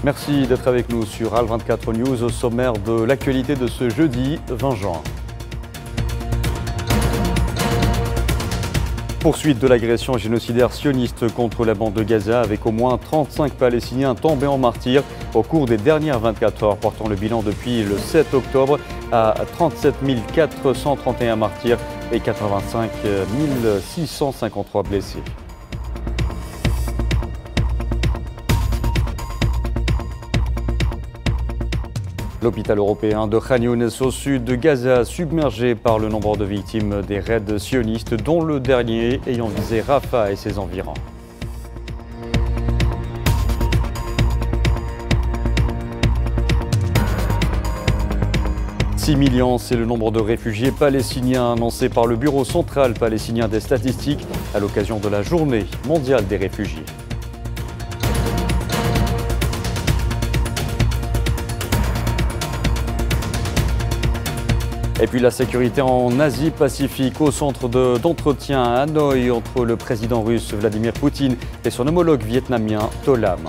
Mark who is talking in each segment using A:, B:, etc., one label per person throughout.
A: Merci d'être avec nous sur Al24 News au sommaire de l'actualité de ce jeudi 20 juin. Poursuite de l'agression génocidaire sioniste contre la bande de Gaza avec au moins 35 Palestiniens tombés en martyrs au cours des dernières 24 heures, portant le bilan depuis le 7 octobre à 37 431 martyrs et 85 653 blessés. L'hôpital européen de Khan Younes au sud de Gaza, submergé par le nombre de victimes des raids sionistes, dont le dernier ayant visé Rafah et ses environs. « 6 millions, c'est le nombre de réfugiés palestiniens annoncé par le Bureau central palestinien des statistiques à l'occasion de la Journée mondiale des réfugiés. Et puis la sécurité en Asie-Pacifique au centre d'entretien à Hanoï entre le président russe Vladimir Poutine et son homologue vietnamien To Lam.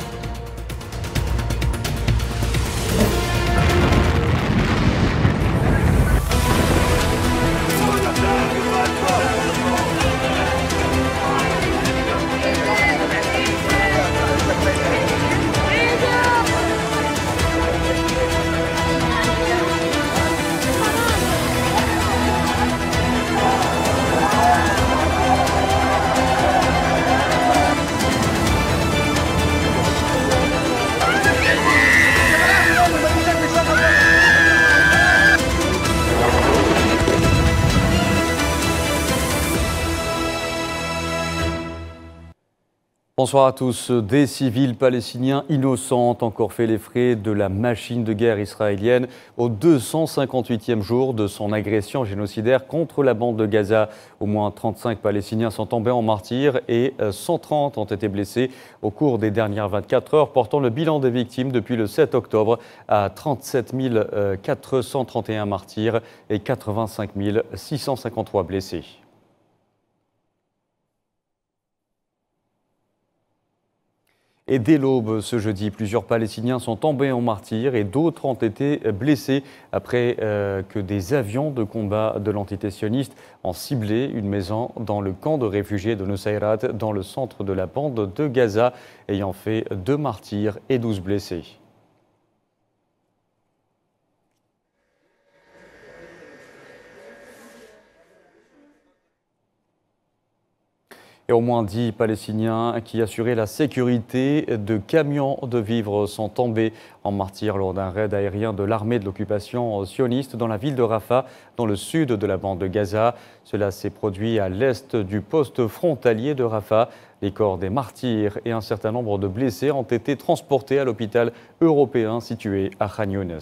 A: Bonsoir à tous. Des civils palestiniens innocents ont encore fait les frais de la machine de guerre israélienne au 258e jour de son agression génocidaire contre la bande de Gaza. Au moins 35 Palestiniens sont tombés en martyrs et 130 ont été blessés au cours des dernières 24 heures, portant le bilan des victimes depuis le 7 octobre à 37 431 martyrs et 85 653 blessés. Et dès l'aube ce jeudi, plusieurs Palestiniens sont tombés en martyrs et d'autres ont été blessés après que des avions de combat de l'entité sioniste ont ciblé une maison dans le camp de réfugiés de Nusayrat, dans le centre de la bande de Gaza, ayant fait 2 martyrs et 12 blessés. Et au moins 10 Palestiniens qui assuraient la sécurité de camions de vivres sont tombés en martyrs lors d'un raid aérien de l'armée de l'occupation sioniste dans la ville de Rafah, dans le sud de la bande de Gaza. Cela s'est produit à l'est du poste frontalier de Rafah. Les corps des martyrs et un certain nombre de blessés ont été transportés à l'hôpital européen situé à Khan Younes.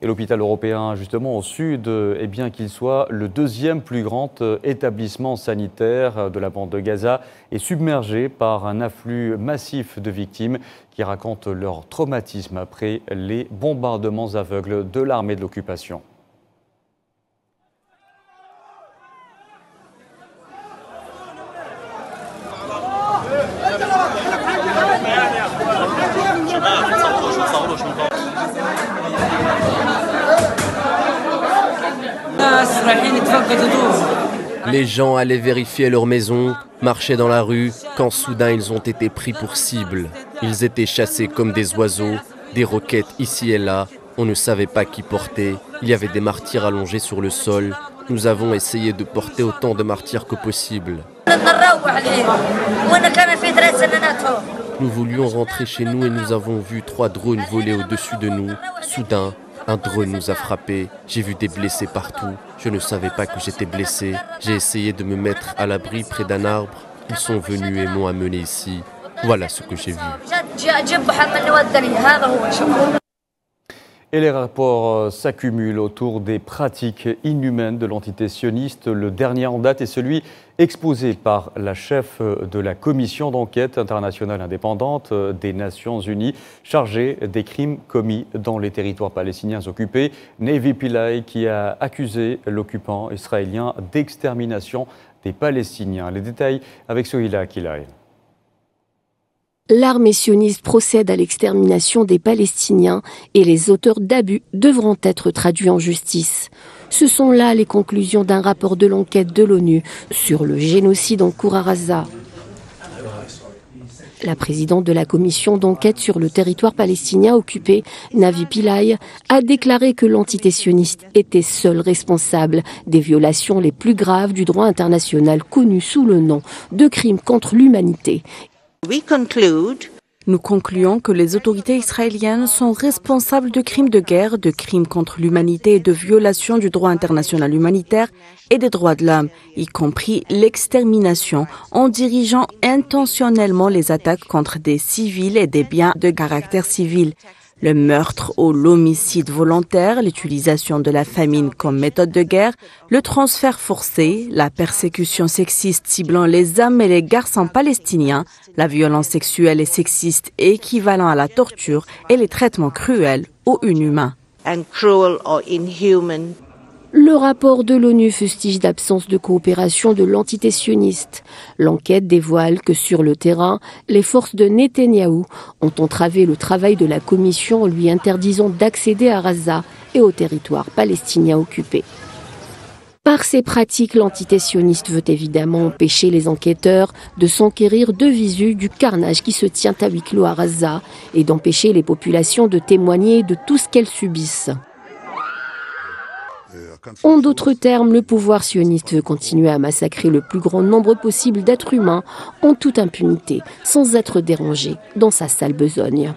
A: Et l'hôpital européen, justement, au sud, est bien qu'il soit le deuxième plus grand établissement sanitaire de la bande de Gaza, est submergé par un afflux massif de victimes qui racontent leur traumatisme après les bombardements aveugles de l'armée de l'occupation.
B: Les gens allaient vérifier leur maison, marchaient dans la rue, quand soudain ils ont été pris pour cible. Ils étaient chassés comme des oiseaux, des roquettes ici et là, on ne savait pas qui porter, il y avait des martyrs allongés sur le sol. Nous avons essayé de porter autant de martyrs que possible. Nous voulions rentrer chez nous et nous avons vu 3 drones voler au-dessus de nous. Soudain, un drone nous a frappés. J'ai vu des blessés partout. Je ne savais pas que j'étais blessé. J'ai essayé de me mettre à l'abri près d'un arbre. Ils sont venus et m'ont amené ici. Voilà ce que j'ai vu.
A: Et les rapports s'accumulent autour des pratiques inhumaines de l'entité sioniste. Le dernier en date est celui exposé par la chef de la commission d'enquête internationale indépendante des Nations Unies, chargée des crimes commis dans les territoires palestiniens occupés, Navi Pillay, qui a accusé l'occupant israélien d'extermination des Palestiniens. Les détails avec Sohila Kilay.
C: L'armée sioniste procède à l'extermination des Palestiniens et les auteurs d'abus devront être traduits en justice. Ce sont là les conclusions d'un rapport de l'enquête de l'ONU sur le génocide en cours à Gaza. La présidente de la commission d'enquête sur le territoire palestinien occupé, Navi Pillay, a déclaré que l'entité sioniste était seule responsable des violations les plus graves du droit international connu sous le nom de crimes contre l'humanité.
D: Nous concluons que les autorités israéliennes sont responsables de crimes de guerre, de crimes contre l'humanité et de violations du droit international humanitaire et des droits de l'homme, y compris l'extermination en dirigeant intentionnellement les attaques contre des civils et des biens de caractère civil. Le meurtre ou l'homicide volontaire, l'utilisation de la famine comme méthode de guerre, le transfert forcé, la persécution sexiste ciblant les hommes et les garçons palestiniens, la violence sexuelle et sexiste équivalent à la torture et les traitements cruels ou inhumains.
C: Le rapport de l'ONU fustige l'absence de coopération de l'entité sioniste. L'enquête dévoile que sur le terrain, les forces de Netanyahou ont entravé le travail de la commission en lui interdisant d'accéder à Gaza et au territoire palestinien occupé. Par ces pratiques, l'entité sioniste veut évidemment empêcher les enquêteurs de s'enquérir de visu du carnage qui se tient à huis clos à Gaza et d'empêcher les populations de témoigner de tout ce qu'elles subissent. En d'autres termes, le pouvoir sioniste veut continuer à massacrer le plus grand nombre possible d'êtres humains en toute impunité, sans être dérangé dans sa sale besogne.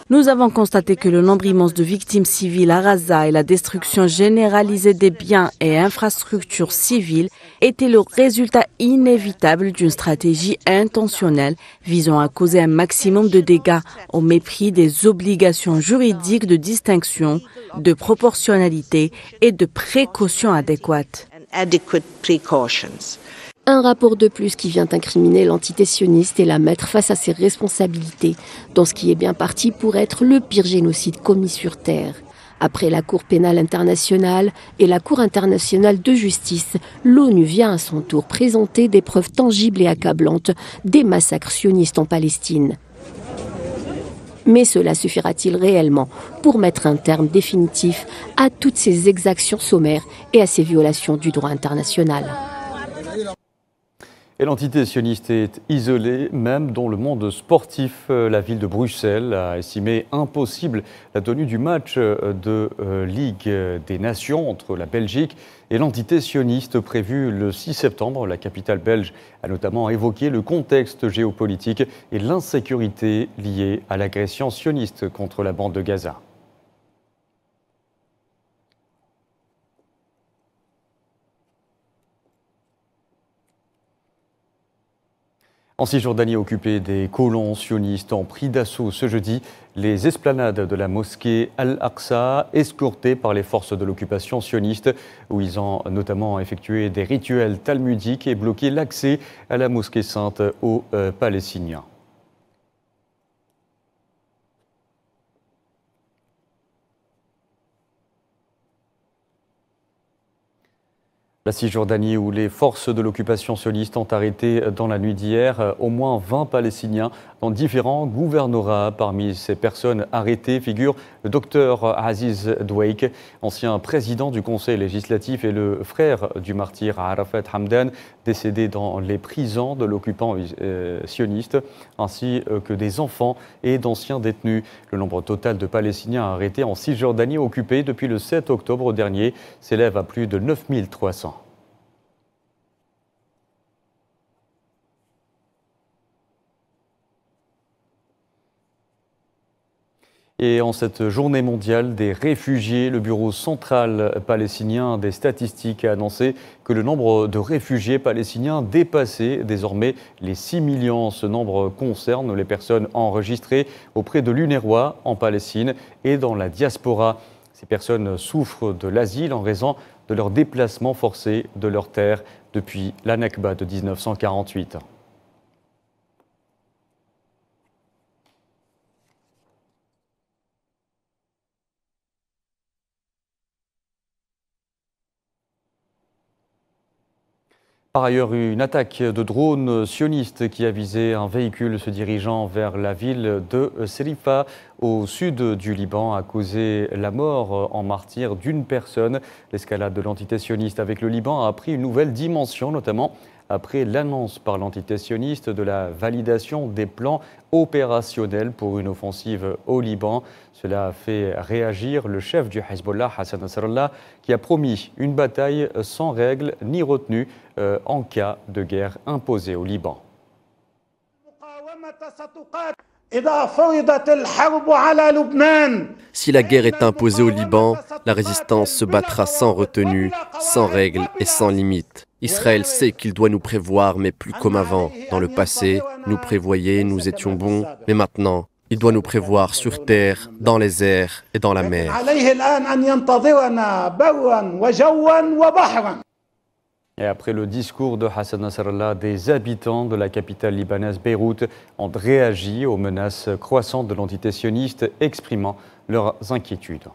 D: Nous avons constaté que le nombre immense de victimes civiles à Gaza et la destruction généralisée des biens et infrastructures civiles étaient le résultat inévitable d'une stratégie intentionnelle visant à causer un maximum de dégâts au mépris des obligations juridiques de distinction, de proportionnalité et de précaution adéquates.
C: Un rapport de plus qui vient incriminer l'entité sioniste et la mettre face à ses responsabilités, dans ce qui est bien parti pour être le pire génocide commis sur Terre. Après la Cour pénale internationale et la Cour internationale de justice, l'ONU vient à son tour présenter des preuves tangibles et accablantes des massacres sionistes en Palestine. Mais cela suffira-t-il réellement pour mettre un terme définitif à toutes ces exactions sommaires et à ces violations du droit international ?
A: Et l'entité sioniste est isolée, même dans le monde sportif. La ville de Bruxelles a estimé impossible la tenue du match de Ligue des Nations entre la Belgique et l'entité sioniste prévue le 6 septembre. La capitale belge a notamment évoqué le contexte géopolitique et l'insécurité liée à l'agression sioniste contre la bande de Gaza. En Cisjordanie occupée, des colons sionistes ont pris d'assaut ce jeudi les esplanades de la mosquée Al-Aqsa, escortées par les forces de l'occupation sioniste, où ils ont notamment effectué des rituels talmudiques et bloqué l'accès à la mosquée sainte aux Palestiniens. La Cisjordanie, où les forces de l'occupation sioniste ont arrêté dans la nuit d'hier au moins 20 Palestiniens dans différents gouvernorats. Parmi ces personnes arrêtées figure le docteur Aziz Dweik, ancien président du Conseil législatif et le frère du martyr Arafat Hamdan, décédé dans les prisons de l'occupant sioniste, ainsi que des enfants et d'anciens détenus. Le nombre total de Palestiniens arrêtés en Cisjordanie occupée depuis le 7 octobre dernier s'élève à plus de 9300. Et en cette journée mondiale des réfugiés, le Bureau central palestinien des statistiques a annoncé que le nombre de réfugiés palestiniens dépassait désormais les 6 millions. Ce nombre concerne les personnes enregistrées auprès de l'UNRWA en Palestine et dans la diaspora. Ces personnes souffrent de l'asile en raison de leur déplacement forcé de leur terre depuis la Nakba de 1948. Par ailleurs, une attaque de drone sioniste qui a visé un véhicule se dirigeant vers la ville de Serifa au sud du Liban a causé la mort en martyr d'une personne. L'escalade de l'entité sioniste avec le Liban a pris une nouvelle dimension, notamment après l'annonce par l'entité sioniste de la validation des plans opérationnels pour une offensive au Liban. Cela a fait réagir le chef du Hezbollah, Hassan Nasrallah, qui a promis une bataille sans règles ni retenue en cas de guerre imposée au Liban.
B: Si la guerre est imposée au Liban, la résistance se battra sans retenue, sans règles et sans limites. Israël sait qu'il doit nous prévoir, mais plus comme avant. Dans le passé, nous prévoyait, nous étions bons, mais maintenant, il doit nous prévoir sur terre, dans les airs et dans la mer.
A: Et après le discours de Hassan Nasrallah, des habitants de la capitale libanaise Beyrouth ont réagi aux menaces croissantes de l'entité sioniste, exprimant leurs inquiétudes.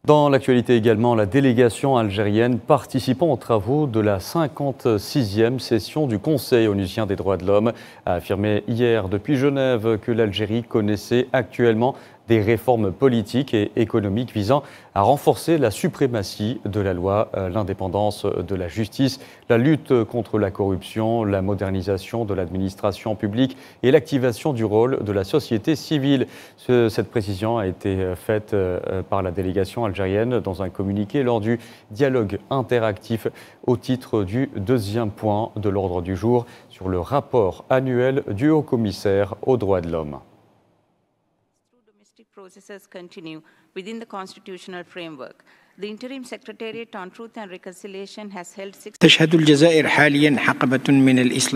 A: Dans l'actualité également, la délégation algérienne participant aux travaux de la 56e session du Conseil onusien des droits de l'homme a affirmé hier depuis Genève que l'Algérie connaissait actuellement des réformes politiques et économiques visant à renforcer la suprématie de la loi, l'indépendance de la justice, la lutte contre la corruption, la modernisation de l'administration publique et l'activation du rôle de la société civile. Cette précision a été faite par la délégation algérienne dans un communiqué lors du dialogue interactif au titre du deuxième point de l'ordre du jour sur le rapport annuel du Haut-Commissaire aux droits de l'homme.
E: Processes continue within the constitutional framework. The Interim Secretariat on Truth and Reconciliation has held 6.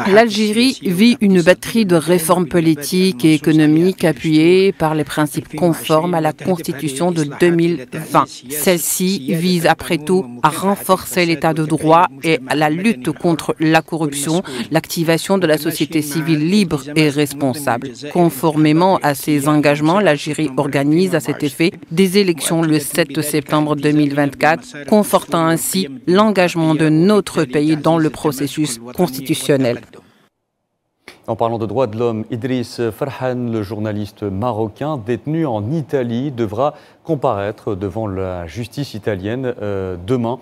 D: L'Algérie vit une batterie de réformes politiques et économiques appuyées par les principes conformes à la Constitution de 2020. Celle-ci vise après tout à renforcer l'état de droit et à la lutte contre la corruption, l'activation de la société civile libre et responsable. Conformément à ces engagements, l'Algérie organise à cet effet des élections le 7 septembre 2024, confortant ainsi l'engagement de notre pays dans le processus constitutionnel.
A: En parlant de droits de l'homme, Idriss Farhan, le journaliste marocain détenu en Italie, devra comparaître devant la justice italienne demain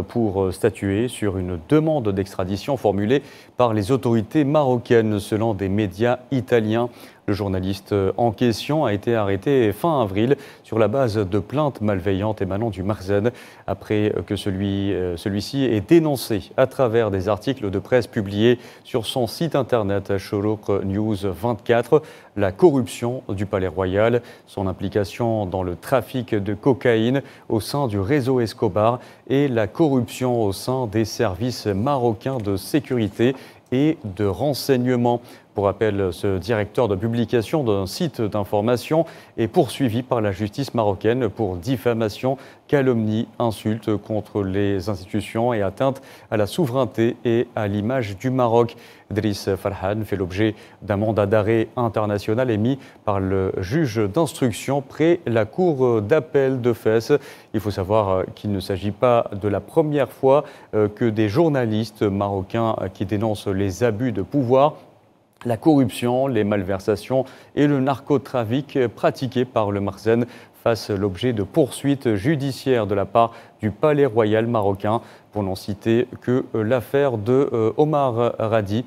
A: pour statuer sur une demande d'extradition formulée par les autorités marocaines, selon des médias italiens. Le journaliste en question a été arrêté fin avril sur la base de plaintes malveillantes émanant du Marzen, après que celui-ci ait dénoncé à travers des articles de presse publiés sur son site internet Shorouk News 24 la corruption du Palais Royal, son implication dans le trafic de cocaïne au sein du réseau Escobar et la corruption au sein des services marocains de sécurité et de renseignement. Pour rappel, ce directeur de publication d'un site d'information est poursuivi par la justice marocaine pour diffamation, calomnie, insulte contre les institutions et atteinte à la souveraineté et à l'image du Maroc. Driss Farhan fait l'objet d'un mandat d'arrêt international émis par le juge d'instruction près la cour d'appel de Fès. Il faut savoir qu'il ne s'agit pas de la première fois que des journalistes marocains qui dénoncent les abus de pouvoir, la corruption, les malversations et le narcotrafic pratiqués par le Makhzen fassent l'objet de poursuites judiciaires de la part du Palais royal marocain, pour n'en citer que l'affaire de Omar Radi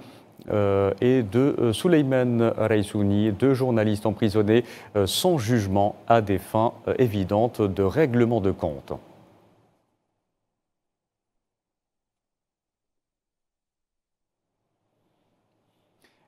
A: et de Souleymane Raissouni, deux journalistes emprisonnés sans jugement à des fins évidentes de règlement de compte.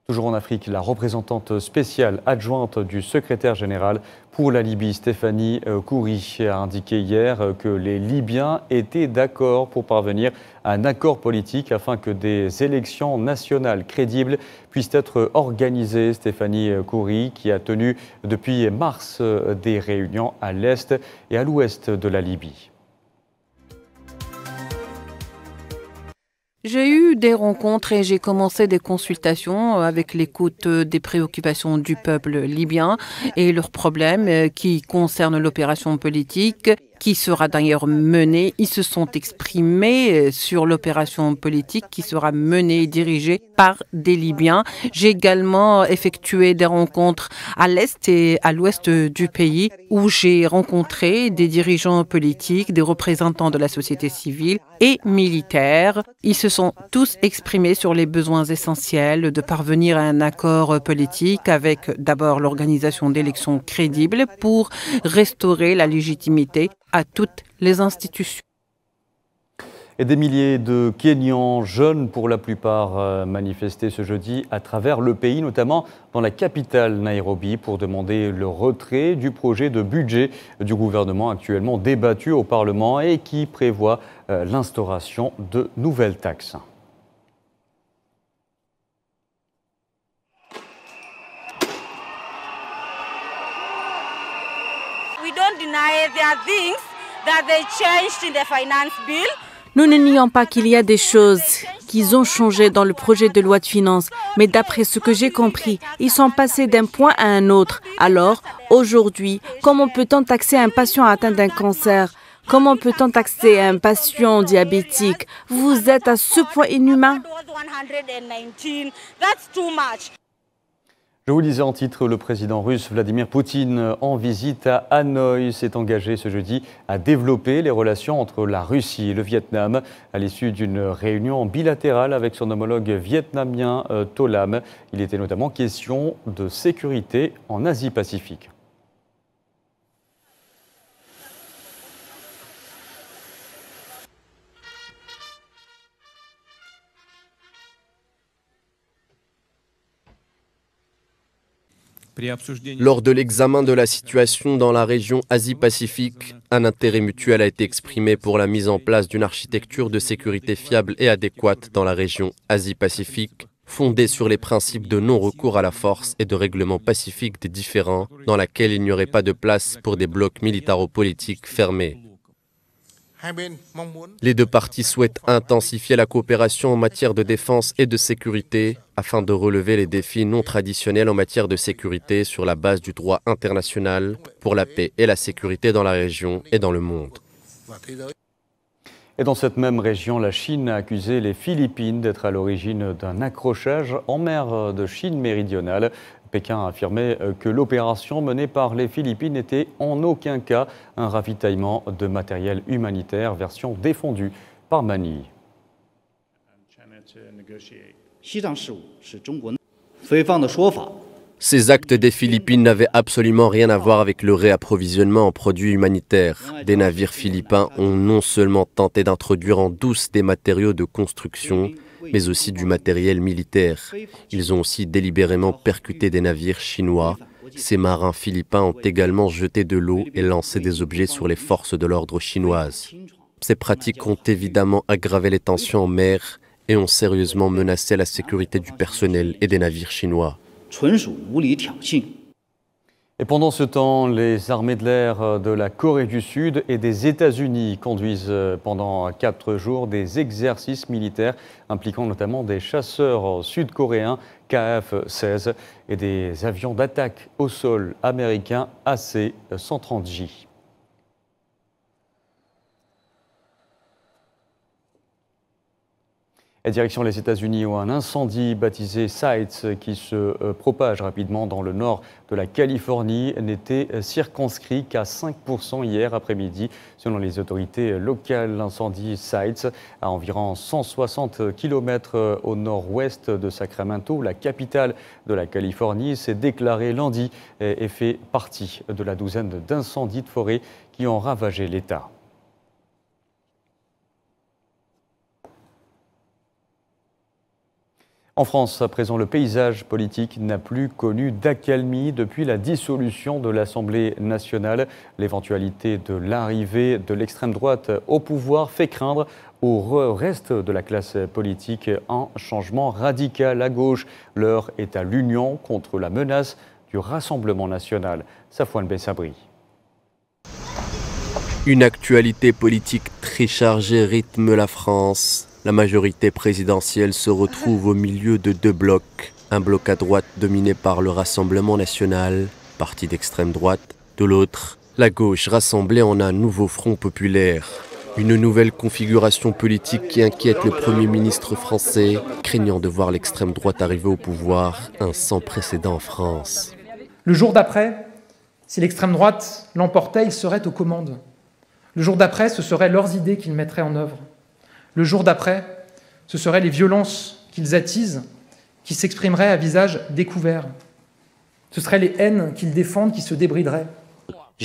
A: Toujours en Afrique, la représentante spéciale adjointe du secrétaire général pour la Libye, Stéphanie Khoury, a indiqué hier que les Libyens étaient d'accord pour parvenir à un accord politique afin que des élections nationales crédibles puissent être organisées. Stéphanie Khoury, qui a tenu depuis mars des réunions à l'est et à l'ouest de la Libye.
F: J'ai eu des rencontres et j'ai commencé des consultations avec l'écoute des préoccupations du peuple libyen et leurs problèmes qui concernent l'opération politique qui sera d'ailleurs menée. Ils se sont exprimés sur l'opération politique qui sera menée et dirigée par des Libyens. J'ai également effectué des rencontres à l'est et à l'ouest du pays où j'ai rencontré des dirigeants politiques, des représentants de la société civile et militaires. Ils se sont tous exprimés sur les besoins essentiels de parvenir à un accord politique avec d'abord l'organisation d'élections crédibles pour restaurer la légitimité à toutes les institutions.
A: Et des milliers de Kenyans, jeunes pour la plupart, manifestaient ce jeudi à travers le pays, notamment dans la capitale Nairobi, pour demander le retrait du projet de budget du gouvernement actuellement débattu au Parlement et qui prévoit l'instauration de nouvelles taxes.
D: Nous ne nions pas qu'il y a des choses qu'ils ont changées dans le projet de loi de finances, mais d'après ce que j'ai compris, ils sont passés d'un point à un autre. Alors, aujourd'hui, comment peut-on taxer un patient atteint d'un cancer ? Comment peut-on taxer un patient diabétique ? Vous êtes à ce point inhumain.
A: Je vous le disais en titre, le président russe Vladimir Poutine, en visite à Hanoï, s'est engagé ce jeudi à développer les relations entre la Russie et le Vietnam à l'issue d'une réunion bilatérale avec son homologue vietnamien To Lam. Il était notamment question de sécurité en Asie-Pacifique.
B: Lors de l'examen de la situation dans la région Asie-Pacifique, un intérêt mutuel a été exprimé pour la mise en place d'une architecture de sécurité fiable et adéquate dans la région Asie-Pacifique, fondée sur les principes de non-recours à la force et de règlement pacifique des différends, dans laquelle il n'y aurait pas de place pour des blocs militaro-politiques fermés. Les deux parties souhaitent intensifier la coopération en matière de défense et de sécurité afin de relever les défis non traditionnels en matière de sécurité sur la base du droit international pour la paix et la sécurité dans la région et dans le monde.
A: Et dans cette même région, la Chine a accusé les Philippines d'être à l'origine d'un accrochage en mer de Chine méridionale. Pékin a affirmé que l'opération menée par les Philippines n'était en aucun cas un ravitaillement de matériel humanitaire, version défendue par Manille.
B: Ces actes des Philippines n'avaient absolument rien à voir avec le réapprovisionnement en produits humanitaires. Des navires philippins ont non seulement tenté d'introduire en douce des matériaux de construction, mais aussi du matériel militaire. Ils ont aussi délibérément percuté des navires chinois. Ces marins philippins ont également jeté de l'eau et lancé des objets sur les forces de l'ordre chinoises. Ces pratiques ont évidemment aggravé les tensions en mer et ont sérieusement menacé la sécurité du personnel et des navires chinois.
A: Et pendant ce temps, les armées de l'air de la Corée du Sud et des États-Unis conduisent pendant 4 jours des exercices militaires impliquant notamment des chasseurs sud-coréens KF-16 et des avions d'attaque au sol américains AC-130J. Et direction les États-Unis où un incendie baptisé Sites qui se propage rapidement dans le nord de la Californie n'était circonscrit qu'à 5% hier après-midi. Selon les autorités locales, l'incendie Sites, à environ 160 km au nord-ouest de Sacramento, la capitale de la Californie, s'est déclaré lundi et fait partie de la douzaine d'incendies de forêt qui ont ravagé l'État. En France, à présent, le paysage politique n'a plus connu d'accalmie depuis la dissolution de l'Assemblée nationale. L'éventualité de l'arrivée de l'extrême droite au pouvoir fait craindre au reste de la classe politique un changement radical à gauche. L'heure est à l'union contre la menace du Rassemblement national. Safouane Bessabri.
B: Une actualité politique très chargée rythme la France. La majorité présidentielle se retrouve au milieu de 2 blocs. Un bloc à droite dominé par le Rassemblement national, parti d'extrême droite. De l'autre, la gauche rassemblée en un nouveau front populaire. Une nouvelle configuration politique qui inquiète le Premier ministre français, craignant de voir l'extrême droite arriver au pouvoir, un sans précédent en France.
G: Le jour d'après, si l'extrême droite l'emportait, ils seraient aux commandes. Le jour d'après, ce seraient leurs idées qu'ils mettraient en œuvre. Le jour d'après, ce seraient les violences qu'ils attisent, qui s'exprimeraient à visage découvert. Ce seraient les haines qu'ils défendent qui se débrideraient.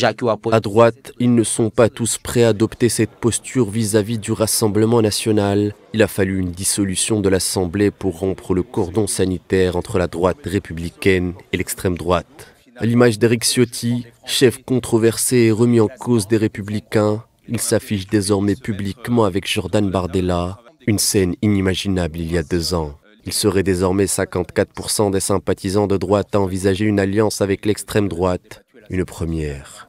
B: À droite, ils ne sont pas tous prêts à adopter cette posture vis-à-vis du Rassemblement national. Il a fallu une dissolution de l'Assemblée pour rompre le cordon sanitaire entre la droite républicaine et l'extrême droite. À l'image d'Éric Ciotti, chef controversé et remis en cause des Républicains, il s'affiche désormais publiquement avec Jordan Bardella, une scène inimaginable il y a 2 ans. Il serait désormais 54% des sympathisants de droite à envisager une alliance avec l'extrême droite, une première.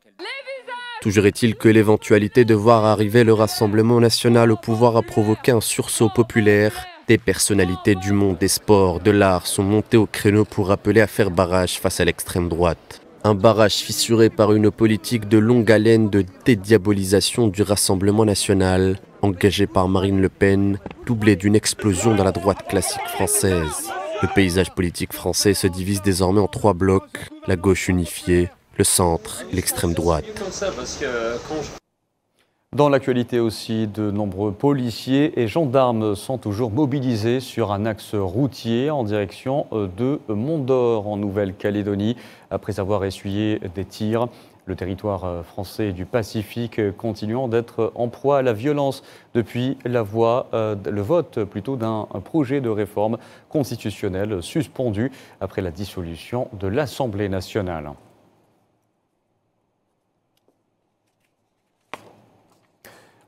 B: Toujours est-il que l'éventualité de voir arriver le Rassemblement national au pouvoir a provoqué un sursaut populaire. Des personnalités du monde des sports, de l'art sont montées au créneau pour appeler à faire barrage face à l'extrême droite. Un barrage fissuré par une politique de longue haleine de dédiabolisation du Rassemblement national, engagée par Marine Le Pen, doublée d'une explosion dans la droite classique française. Le paysage politique français se divise désormais en 3 blocs, la gauche unifiée, le centre et l'extrême droite.
A: Dans l'actualité aussi, de nombreux policiers et gendarmes sont toujours mobilisés sur un axe routier en direction de Mont-d'Or en Nouvelle-Calédonie. Après avoir essuyé des tirs, le territoire français du Pacifique continuant d'être en proie à la violence depuis le vote d'un projet de réforme constitutionnelle suspendu après la dissolution de l'Assemblée nationale.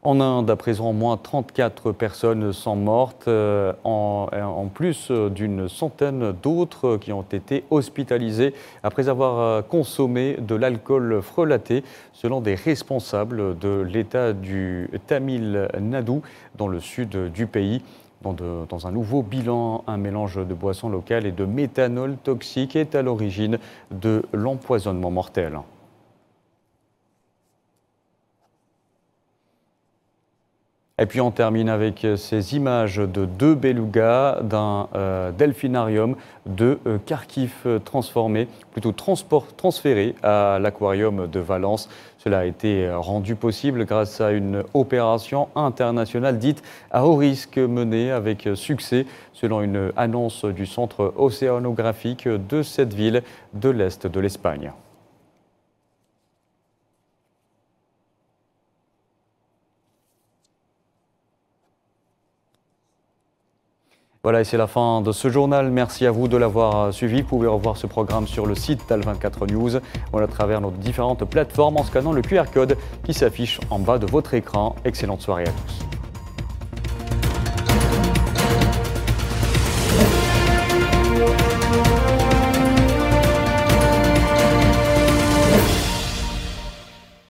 A: En Inde, à présent, au moins 34 personnes sont mortes, en plus d'une centaine d'autres qui ont été hospitalisées après avoir consommé de l'alcool frelaté, selon des responsables de l'État du Tamil Nadu, dans le sud du pays. Dans un nouveau bilan, un mélange de boissons locales et de méthanol toxique est à l'origine de l'empoisonnement mortel. Et puis on termine avec ces images de 2 belugas d'un delphinarium de Kharkiv transféré à l'aquarium de Valence. Cela a été rendu possible grâce à une opération internationale dite à haut risque menée avec succès, selon une annonce du centre océanographique de cette ville de l'Est de l'Espagne. Voilà, et c'est la fin de ce journal. Merci à vous de l'avoir suivi. Vous pouvez revoir ce programme sur le site d'Al24 News ou à travers nos différentes plateformes en scannant le QR code qui s'affiche en bas de votre écran. Excellente soirée à tous.